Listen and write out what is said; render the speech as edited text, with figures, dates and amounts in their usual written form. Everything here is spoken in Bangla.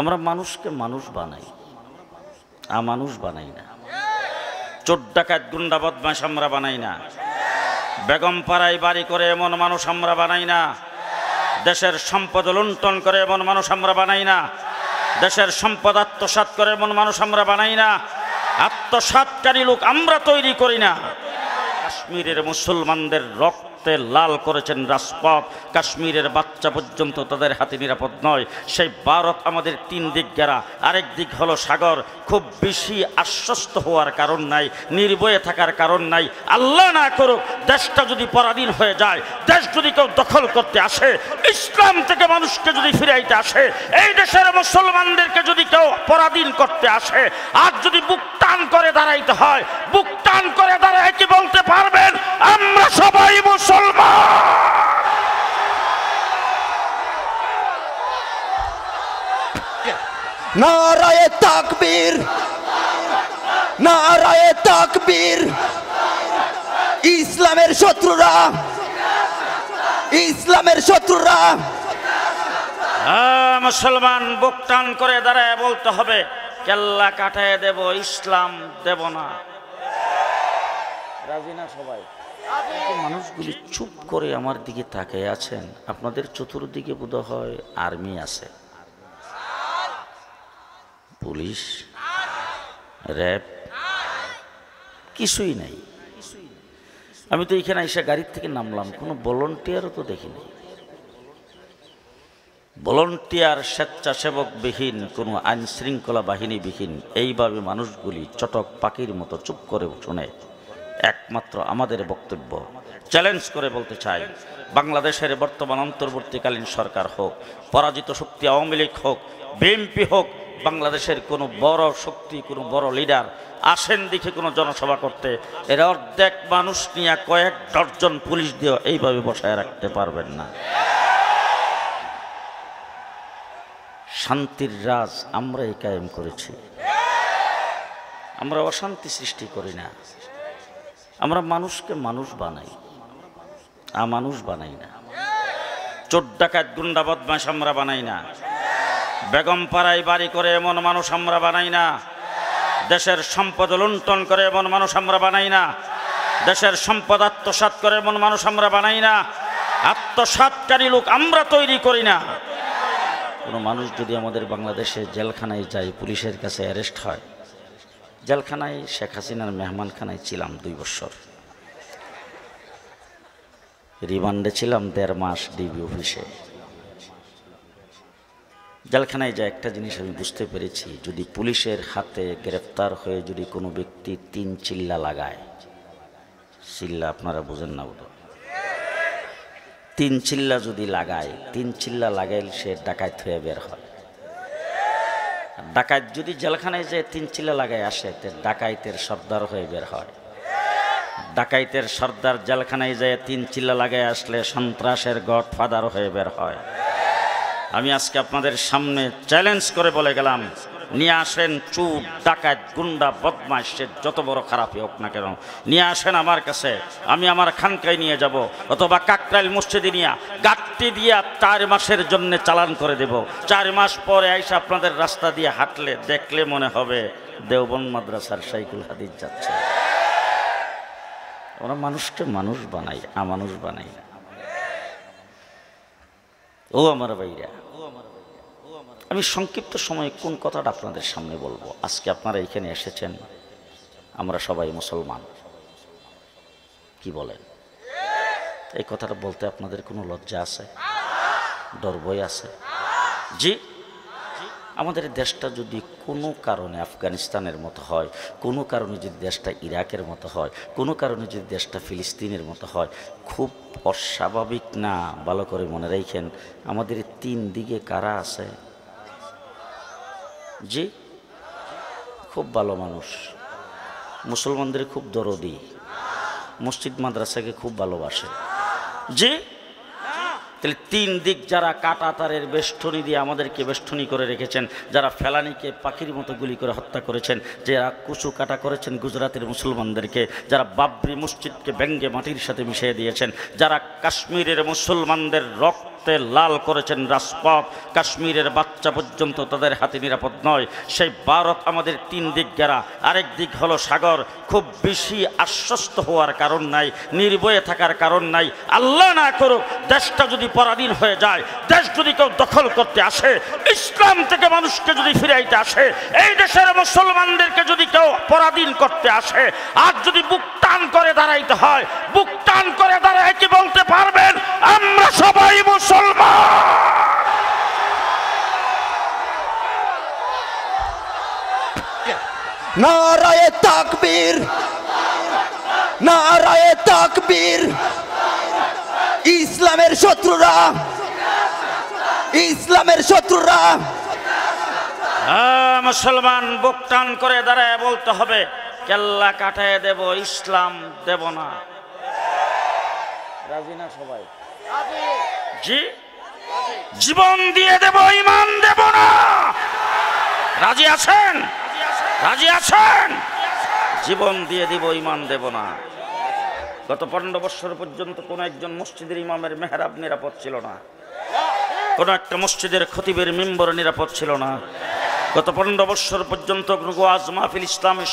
আমরা মানুষকে মানুষ বানাই, মানুষ বানাই না। চোর ডাকাত গুন্ডা বদমাশ আমরা বানাই না। বেগম পাড়ায় বাড়ি করে এমন মানুষ আমরা বানাই না। দেশের সম্পদ লুণ্ঠন করে এমন মানুষ আমরা বানাই না। দেশের সম্পদ আত্মসাৎ করে এমন মানুষ আমরা বানাই না। আত্মসাৎকারী লোক আমরা তৈরি করি না। কাশ্মীরের মুসলমানদের রক্তে লাল করেছেন রাজপথ, কাশ্মীরের বাচ্চা পর্যন্ত তাদের হাতে নিরাপদ নয়। সেই ভারত আমাদের তিন দিক ঘেরা, আরেক দিক হলো সাগর। খুব বেশি আশ্বস্ত হওয়ার কারণ নাই, নির্ভয়ে থাকার কারণ নাই। আল্লাহ না করুক দেশটা যদি পরাধীন হয়ে যায়, দেশ যদি কেউ দখল করতে আসে, ইসলাম থেকে মানুষকে যদি ফিরাইতে আসে, এই দেশের মুসলমানদেরকে যদি কেউ পরাধীন করতে আসে, আর যদি বুক টান করে দাঁড়াইতে হয়, বুক টান করে দাঁড়ায় কি বলতে পারবেন আমরা সবাই মুসলমান? নারায়ে তাকবীর, নারায়ে তাকবীর। ইসলামের শত্রুরা, ইসলামের শত্রুরা। মুসলমান বুক টান করে দাঁড়ায় বলতে হবে কেল্লা কাটায় দেব, ইসলাম দেব না। রাজি না সবাই? মানুষগুলি চুপ করে আমার দিকে তাকিয়ে আছেন। আপনাদের চতুর্দিকে বোধহয় আর্মি আছে, পুলিশ, র্যাব, কিছুই নাই। আমি তো এখানে এসে গাড়ির থেকে নামলাম, কোনো ভলান্টিয়ারও তো দেখিনি। ভলান্টিয়ার, স্বেচ্ছাসেবকবিহীন, কোনো আইন শৃঙ্খলা বাহিনীবিহীন এইভাবে মানুষগুলি চটক পাখির মতো চুপ করে শুনে একমাত্র আমাদের বক্তব্য চ্যালেঞ্জ করে বলতে চাই, বাংলাদেশের বর্তমান অন্তর্বর্তীকালীন সরকার হোক, পরাজিত শক্তি আওয়ামী লীগ হোক, বিএনপি হোক, বাংলাদেশের কোনো বড় শক্তি, কোনো বড় লিডার আসেন দেখে কোনো জনসভা করতে, এরা অর্ধেক মানুষ নিয়ে কয়েক ডজন পুলিশ দিয়ে এইভাবে বসায় রাখতে পারবেন না। শান্তির রাজ আমরাই কায়েম করেছি। আমরা অশান্তি সৃষ্টি করি না। আমরা মানুষকে মানুষ বানাই, মানুষ বানাই না। চোর ডাকাত গুন্ডা বদমাশ আমরা বানাই না। বেগম পাড়ায় বাড়ি করে এমন মানুষ আমরা বানাই না। দেশের সম্পদ লুণ্ঠন করে এমন মানুষ আমরা বানাই না। দেশের সম্পদ আত্মসাৎ করে এমন মানুষ আমরা বানাই না। আত্মসাৎকারী লোক আমরা তৈরি করি না। কোনো মানুষ যদি আমাদের বাংলাদেশে জেলখানায় যায়, পুলিশের কাছে অ্যারেস্ট হয়, জেলখানায় শেখ হাসিনার মেহমানখানায় ছিলাম 2 বছর, রিমান্ডে ছিলাম 1.5 মাস ডিবি অফিসে। জেলখানায় যায় একটা জিনিস আমি বুঝতে পেরেছি, যদি পুলিশের হাতে গ্রেফতার হয়ে যদি কোনো ব্যক্তি 3 চিল্লা লাগায়, চিল্লা আপনারা বুঝেন না বোধ, 3 চিল্লা যদি লাগায়, 3 চিল্লা লাগাইলে সে ডাকাত হয়ে বের হয়। ডাকাত যদি জেলখানায় যায় 3 চিল্লা লাগায় আসে, ডাকাইতের সর্দার হয়ে বের হয়। ডাকাইতের সর্দার জেলখানায় যায় 3 চিল্লা লাগায় আসলে সন্ত্রাসের গডফাদার হয়ে বের হয়। আমি আজকে আপনাদের সামনে চ্যালেঞ্জ করে বলে গেলাম, নিয়ে আসেন চোর ডাকাত গুন্ডা বদমাশ, সে যত বড় খারাপই হোক না কেন, নিয়ে আসেন আমার কাছে, আমি আমার খানকায় নিয়ে যাব, অথবা কাকরাইল মসজিদে নিয়ে গাট্টি দিয়ে 4 মাসের জন্য চালান করে দেব। 4 মাস পরে আইসা আপনাদের রাস্তা দিয়ে হাঁটলে দেখলে মনে হবে দেওবন্দ মাদ্রাসার সাইকুল হাদিস যাচ্ছে। আমরা মানুষকে মানুষ বানাই, মানুষ বানাই না। ও আমার ভাইরা, আমি সংক্ষিপ্ত সময়ে কোন কথাটা আপনাদের সামনে বলবো। আজকে আপনারা এখানে এসেছেন, আমরা সবাই মুসলমান, কি বলেন? এই কথাটা বলতে আপনাদের কোনো লজ্জা আছে, ডর ভয় আছে? জি, আমাদের দেশটা যদি কোনো কারণে আফগানিস্তানের মতো হয়, কোনো কারণে যদি দেশটা ইরাকের মতো হয়, কোনো কারণে যদি দেশটা ফিলিস্তিনের মতো হয়, খুব অস্বাভাবিক না? ভালো করে মনে রাখেন, আমাদের 3 দিকে কারা আছে? জি, খুব ভালো মানুষ, মুসলমানদের খুব দরদি, মসজিদ মাদ্রাসাকে খুব ভালোবাসে। জি, তাহলে 3 দিক যারা কাটা তারের বেষ্টনী দিয়ে আমাদেরকে বেষ্টনী করে রেখেছেন, যারা ফেলানিকে পাখির মতো গুলি করে হত্যা করেছেন, যারা কুচু কাটা করেছেন গুজরাটের মুসলমানদেরকে, যারা বাবরি মসজিদকে ব্যঙ্গে মাটির সাথে মিশিয়ে দিয়েছেন, যারা কাশ্মীরের মুসলমানদের রক্ত রক্তে লাল করেছেন রাজপথ, কাশ্মীরের বাচ্চা পর্যন্ত তাদের হাতে নিরাপদ নয়। সেই ভারত আমাদের তিন দিক ঘেরা, আরেক দিক হলো সাগর। খুব বেশি আশ্বস্ত হওয়ার কারণ নাই, নির্ভয়ে থাকার কারণ নাই। আল্লাহ না করুক দেশটা যদি পরাধীন হয়ে যায়, দেশ যদি কেউ দখল করতে আসে, ইসলাম থেকে মানুষকে যদি ফিরাইতে আসে, এই দেশের মুসলমানদেরকে যদি কেউ পরাধীন করতে আসে, আর যদি বুক টান করে দাঁড়াইতে হয়, বুক টান করে দাঁড়ায় কি বলতে পারবেন আমরা সবাই মুসলমান? নারায়ে তাকবীর, নারায়ে তাকবীর। ইসলামের শত্রুরা, ইসলামের শত্রুরা। মুসলমান বুক টান করে দাঁড়ায় বলতে হবে, কেল্লা কাটায় দেব, ইসলাম দেব না। রাজি না সবাই? জি, জীবন দিয়ে দেব, ঈমান দেব না। রাজি আছেন? রাজি আছেন? জীবন দিয়ে দিব, ঈমান দেব না। গত 15 বছর পর্যন্ত কোন একজন মসজিদের ইমামের মেহরাব নিরাপদ ছিল না, কোন একটা মসজিদের খতিবের মিম্বর নিরাপদ ছিল না। গত 15 বছর পর্যন্ত ওয়াজ মাহফিল ইসলামের